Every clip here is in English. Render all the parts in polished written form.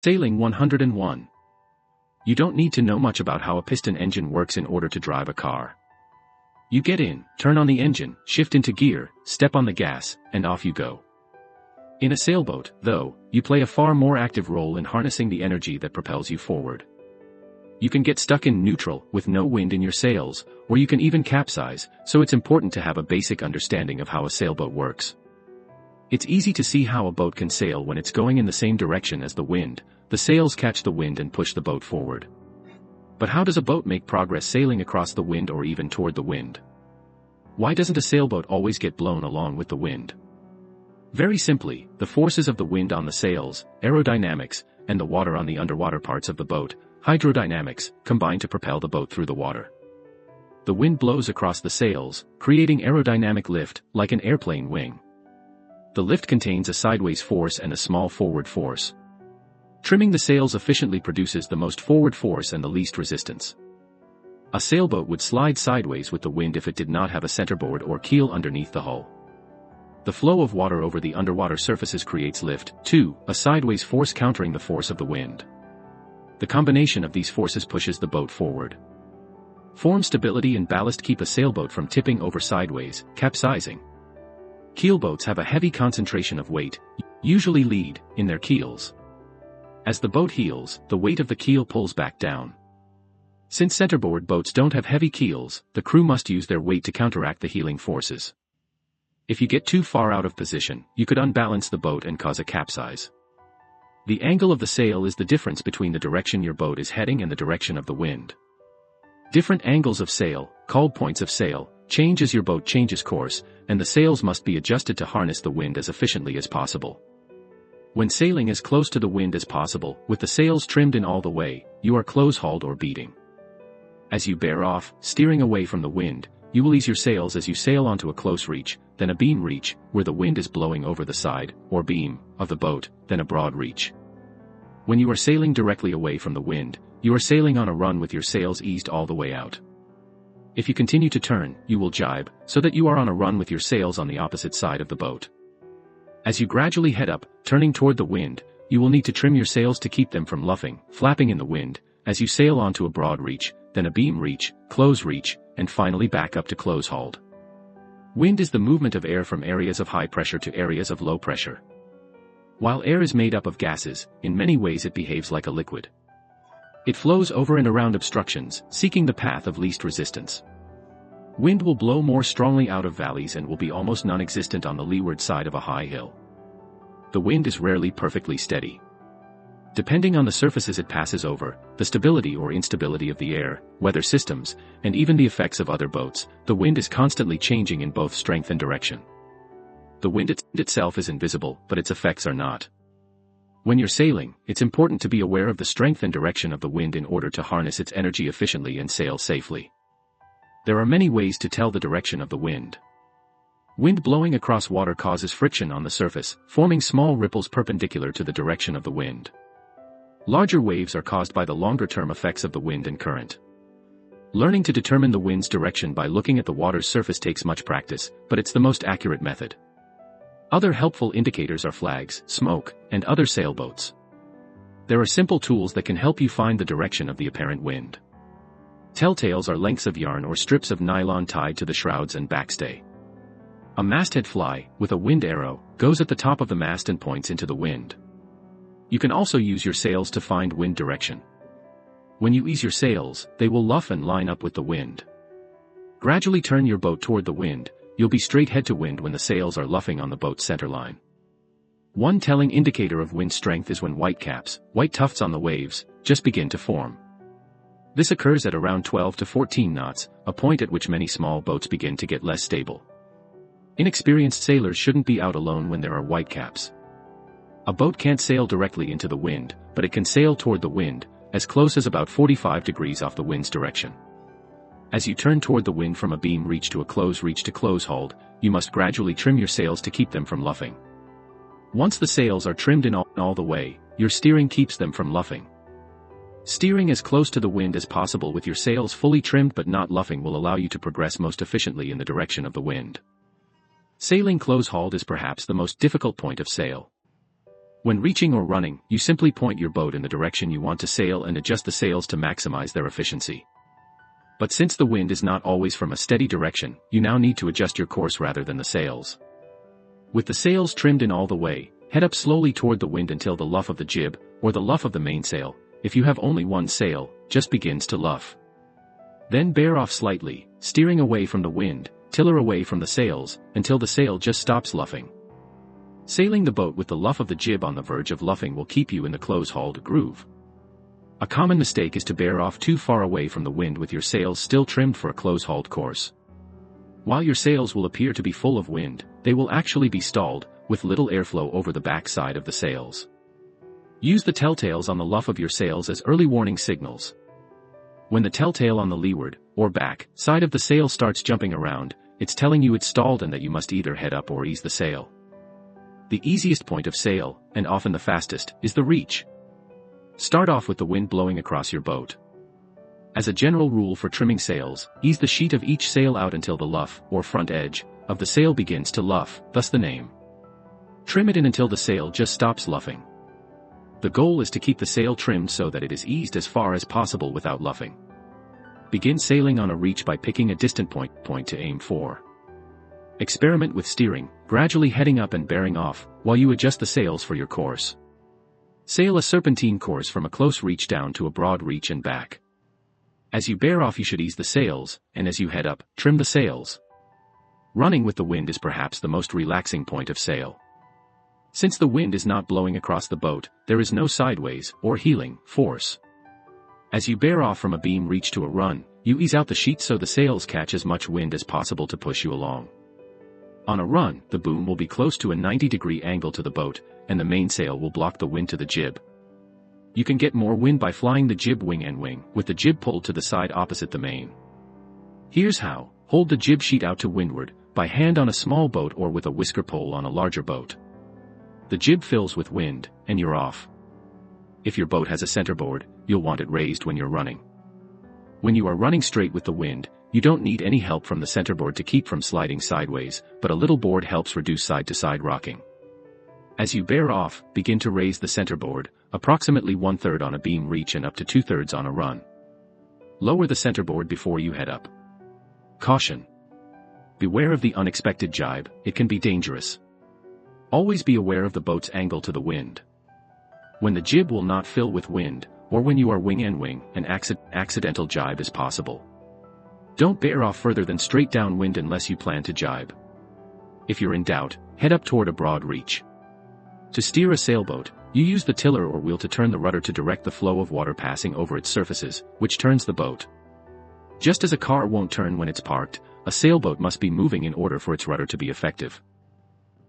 Sailing 101. You don't need to know much about how a piston engine works in order to drive a car. You get in, turn on the engine, shift into gear, step on the gas, and off you go. In a sailboat, though, you play a far more active role in harnessing the energy that propels you forward. You can get stuck in neutral, with no wind in your sails, or you can even capsize, so it's important to have a basic understanding of how a sailboat works. It's easy to see how a boat can sail when it's going in the same direction as the wind. The sails catch the wind and push the boat forward. But how does a boat make progress sailing across the wind or even toward the wind? Why doesn't a sailboat always get blown along with the wind? Very simply, the forces of the wind on the sails, aerodynamics, and the water on the underwater parts of the boat, hydrodynamics, combine to propel the boat through the water. The wind blows across the sails, creating aerodynamic lift, like an airplane wing. The lift contains a sideways force and a small forward force. Trimming the sails efficiently produces the most forward force and the least resistance. A sailboat would slide sideways with the wind if it did not have a centerboard or keel underneath the hull. The flow of water over the underwater surfaces creates lift, too, a sideways force countering the force of the wind. The combination of these forces pushes the boat forward. Form stability and ballast keep a sailboat from tipping over sideways, capsizing. Keelboats have a heavy concentration of weight, usually lead, in their keels. As the boat heels, the weight of the keel pulls back down. Since centerboard boats don't have heavy keels, the crew must use their weight to counteract the heeling forces. If you get too far out of position, you could unbalance the boat and cause a capsize. The angle of the sail is the difference between the direction your boat is heading and the direction of the wind. Different angles of sail, called points of sail, change as your boat changes course, and the sails must be adjusted to harness the wind as efficiently as possible. When sailing as close to the wind as possible, with the sails trimmed in all the way, you are close-hauled or beating. As you bear off, steering away from the wind, you will ease your sails as you sail onto a close reach, then a beam reach, where the wind is blowing over the side, or beam, of the boat, then a broad reach. When you are sailing directly away from the wind, you are sailing on a run with your sails eased all the way out. If you continue to turn, you will jibe, so that you are on a run with your sails on the opposite side of the boat. As you gradually head up, turning toward the wind, you will need to trim your sails to keep them from luffing, flapping in the wind, as you sail onto a broad reach, then a beam reach, close reach, and finally back up to close hauled. Wind is the movement of air from areas of high pressure to areas of low pressure. While air is made up of gases, in many ways it behaves like a liquid. It flows over and around obstructions, seeking the path of least resistance. Wind will blow more strongly out of valleys and will be almost non-existent on the leeward side of a high hill. The wind is rarely perfectly steady. Depending on the surfaces it passes over, the stability or instability of the air, weather systems, and even the effects of other boats, the wind is constantly changing in both strength and direction. The wind itself is invisible, but its effects are not. When you're sailing, it's important to be aware of the strength and direction of the wind in order to harness its energy efficiently and sail safely. There are many ways to tell the direction of the wind. Wind blowing across water causes friction on the surface, forming small ripples perpendicular to the direction of the wind. Larger waves are caused by the longer-term effects of the wind and current. Learning to determine the wind's direction by looking at the water's surface takes much practice, but it's the most accurate method. Other helpful indicators are flags, smoke, and other sailboats. There are simple tools that can help you find the direction of the apparent wind. Telltales are lengths of yarn or strips of nylon tied to the shrouds and backstay. A masthead fly, with a wind arrow, goes at the top of the mast and points into the wind. You can also use your sails to find wind direction. When you ease your sails, they will luff and line up with the wind. Gradually turn your boat toward the wind. You'll be straight head to wind when the sails are luffing on the boat's centerline. One telling indicator of wind strength is when white caps, white tufts on the waves, just begin to form. This occurs at around 12 to 14 knots, a point at which many small boats begin to get less stable. Inexperienced sailors shouldn't be out alone when there are white caps. A boat can't sail directly into the wind, but it can sail toward the wind, as close as about 45 degrees off the wind's direction. As you turn toward the wind from a beam reach to a close reach to close hauled, you must gradually trim your sails to keep them from luffing. Once the sails are trimmed in all the way, your steering keeps them from luffing. Steering as close to the wind as possible with your sails fully trimmed but not luffing will allow you to progress most efficiently in the direction of the wind. Sailing close-hauled is perhaps the most difficult point of sail. When reaching or running, you simply point your boat in the direction you want to sail and adjust the sails to maximize their efficiency. But since the wind is not always from a steady direction, you now need to adjust your course rather than the sails. With the sails trimmed in all the way, head up slowly toward the wind until the luff of the jib, or the luff of the mainsail, if you have only one sail, just begins to luff. Then bear off slightly, steering away from the wind, tiller away from the sails, until the sail just stops luffing. Sailing the boat with the luff of the jib on the verge of luffing will keep you in the close-hauled groove. A common mistake is to bear off too far away from the wind with your sails still trimmed for a close-hauled course. While your sails will appear to be full of wind, they will actually be stalled, with little airflow over the back side of the sails. Use the telltales on the luff of your sails as early warning signals. When the telltale on the leeward, or back, side of the sail starts jumping around, it's telling you it's stalled and that you must either head up or ease the sail. The easiest point of sail, and often the fastest, is the reach. Start off with the wind blowing across your boat. As a general rule for trimming sails, ease the sheet of each sail out until the luff, or front edge, of the sail begins to luff, thus the name. Trim it in until the sail just stops luffing. The goal is to keep the sail trimmed so that it is eased as far as possible without luffing. Begin sailing on a reach by picking a distant point to aim for. Experiment with steering, gradually heading up and bearing off, while you adjust the sails for your course. Sail a serpentine course from a close reach down to a broad reach and back. As you bear off you should ease the sails, and as you head up, trim the sails. Running with the wind is perhaps the most relaxing point of sail. Since the wind is not blowing across the boat, there is no sideways, or heeling, force. As you bear off from a beam reach to a run, you ease out the sheet so the sails catch as much wind as possible to push you along. On a run, the boom will be close to a 90-degree angle to the boat, and the mainsail will block the wind to the jib. You can get more wind by flying the jib wing and wing, with the jib pulled to the side opposite the main. Here's how: hold the jib sheet out to windward, by hand on a small boat or with a whisker pole on a larger boat. The jib fills with wind, and you're off. If your boat has a centerboard, you'll want it raised when you're running. When you are running straight with the wind, you don't need any help from the centerboard to keep from sliding sideways, but a little board helps reduce side-to-side rocking. As you bear off, begin to raise the centerboard, approximately 1/3 on a beam reach and up to 2/3 on a run. Lower the centerboard before you head up. Caution: beware of the unexpected jibe, it can be dangerous. Always be aware of the boat's angle to the wind. When the jib will not fill with wind, or when you are wing and wing, an accidental jibe is possible. Don't bear off further than straight downwind unless you plan to jibe. If you're in doubt, head up toward a broad reach. To steer a sailboat, you use the tiller or wheel to turn the rudder to direct the flow of water passing over its surfaces, which turns the boat. Just as a car won't turn when it's parked, a sailboat must be moving in order for its rudder to be effective.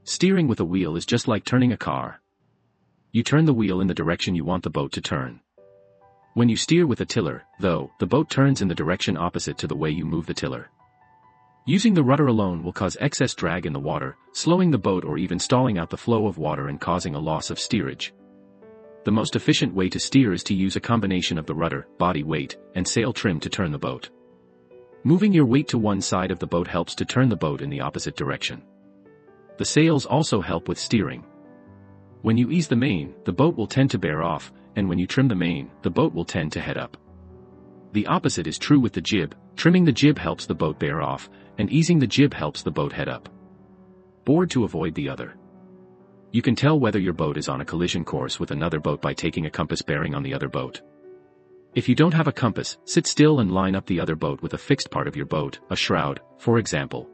Steering with a wheel is just like turning a car. You turn the wheel in the direction you want the boat to turn. When you steer with a tiller, though, the boat turns in the direction opposite to the way you move the tiller. Using the rudder alone will cause excess drag in the water, slowing the boat or even stalling out the flow of water and causing a loss of steerage. The most efficient way to steer is to use a combination of the rudder, body weight, and sail trim to turn the boat. Moving your weight to one side of the boat helps to turn the boat in the opposite direction. The sails also help with steering. When you ease the main, the boat will tend to bear off, and when you trim the main, the boat will tend to head up. The opposite is true with the jib. Trimming the jib helps the boat bear off, and easing the jib helps the boat head up. Board to avoid the other. You can tell whether your boat is on a collision course with another boat by taking a compass bearing on the other boat. If you don't have a compass, sit still and line up the other boat with a fixed part of your boat, a shroud, for example.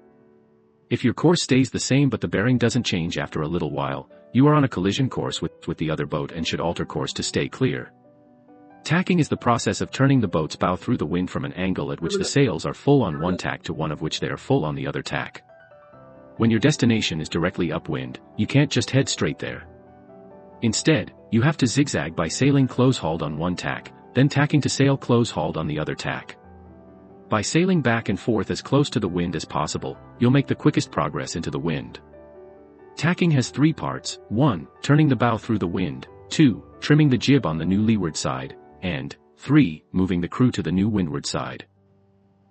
If your course stays the same but the bearing doesn't change after a little while, you are on a collision course with the other boat and should alter course to stay clear. Tacking is the process of turning the boat's bow through the wind from an angle at which the sails are full on one tack to one of which they are full on the other tack. When your destination is directly upwind, you can't just head straight there. Instead, you have to zigzag by sailing close-hauled on one tack, then tacking to sail close-hauled on the other tack. By sailing back and forth as close to the wind as possible, you'll make the quickest progress into the wind. Tacking has 3 parts: 1. Turning the bow through the wind, 2. Trimming the jib on the new leeward side, and 3. Moving the crew to the new windward side.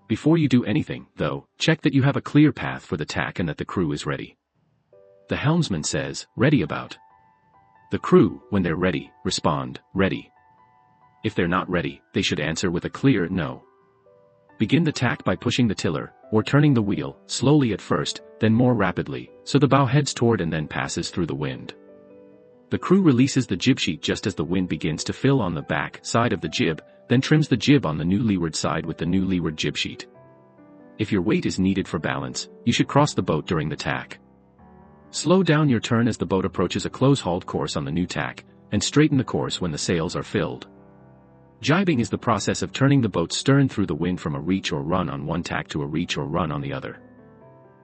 Before you do anything, though, check that you have a clear path for the tack and that the crew is ready. The helmsman says, "Ready about." The crew, when they're ready, respond, ready. If they're not ready, they should answer with a clear no. Begin the tack by pushing the tiller, or turning the wheel, slowly at first, then more rapidly, so the bow heads toward and then passes through the wind. The crew releases the jib sheet just as the wind begins to fill on the back side of the jib, then trims the jib on the new leeward side with the new leeward jib sheet. If your weight is needed for balance, you should cross the boat during the tack. Slow down your turn as the boat approaches a close-hauled course on the new tack, and straighten the course when the sails are filled. Jibing is the process of turning the boat's stern through the wind from a reach or run on one tack to a reach or run on the other.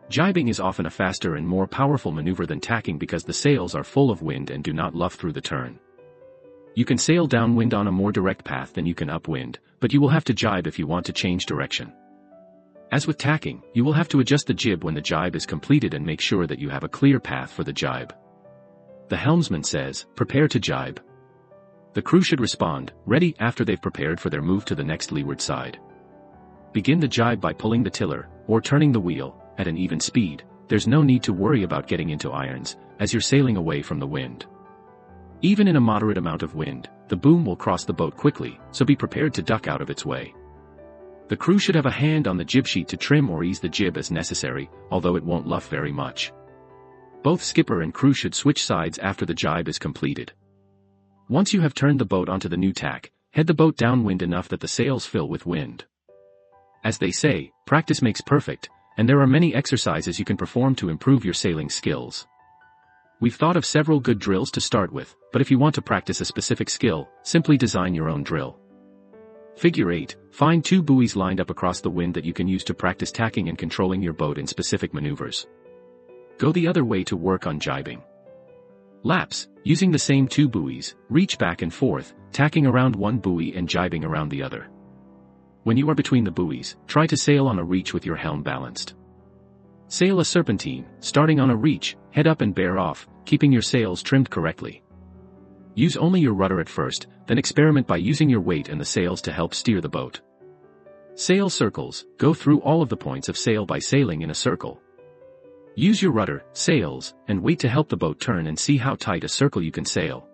Jibing is often a faster and more powerful maneuver than tacking because the sails are full of wind and do not luff through the turn. You can sail downwind on a more direct path than you can upwind, but you will have to jibe if you want to change direction. As with tacking, you will have to adjust the jib when the jibe is completed and make sure that you have a clear path for the jibe. The helmsman says, "Prepare to jibe." The crew should respond, ready, after they've prepared for their move to the next leeward side. Begin the jibe by pulling the tiller, or turning the wheel, at an even speed. There's no need to worry about getting into irons, as you're sailing away from the wind. Even in a moderate amount of wind, the boom will cross the boat quickly, so be prepared to duck out of its way. The crew should have a hand on the jib sheet to trim or ease the jib as necessary, although it won't luff very much. Both skipper and crew should switch sides after the jibe is completed. Once you have turned the boat onto the new tack, head the boat downwind enough that the sails fill with wind. As they say, practice makes perfect, and there are many exercises you can perform to improve your sailing skills. We've thought of several good drills to start with, but if you want to practice a specific skill, simply design your own drill. Figure 8. Find 2 buoys lined up across the wind that you can use to practice tacking and controlling your boat in specific maneuvers. Go the other way to work on jibing. Laps. Using the same 2 buoys, reach back and forth, tacking around one buoy and jibing around the other. When you are between the buoys, try to sail on a reach with your helm balanced. Sail a serpentine, starting on a reach, head up and bear off, keeping your sails trimmed correctly. Use only your rudder at first, then experiment by using your weight and the sails to help steer the boat. Sail circles. Go through all of the points of sail by sailing in a circle. Use your rudder, sails, and weight to help the boat turn and see how tight a circle you can sail.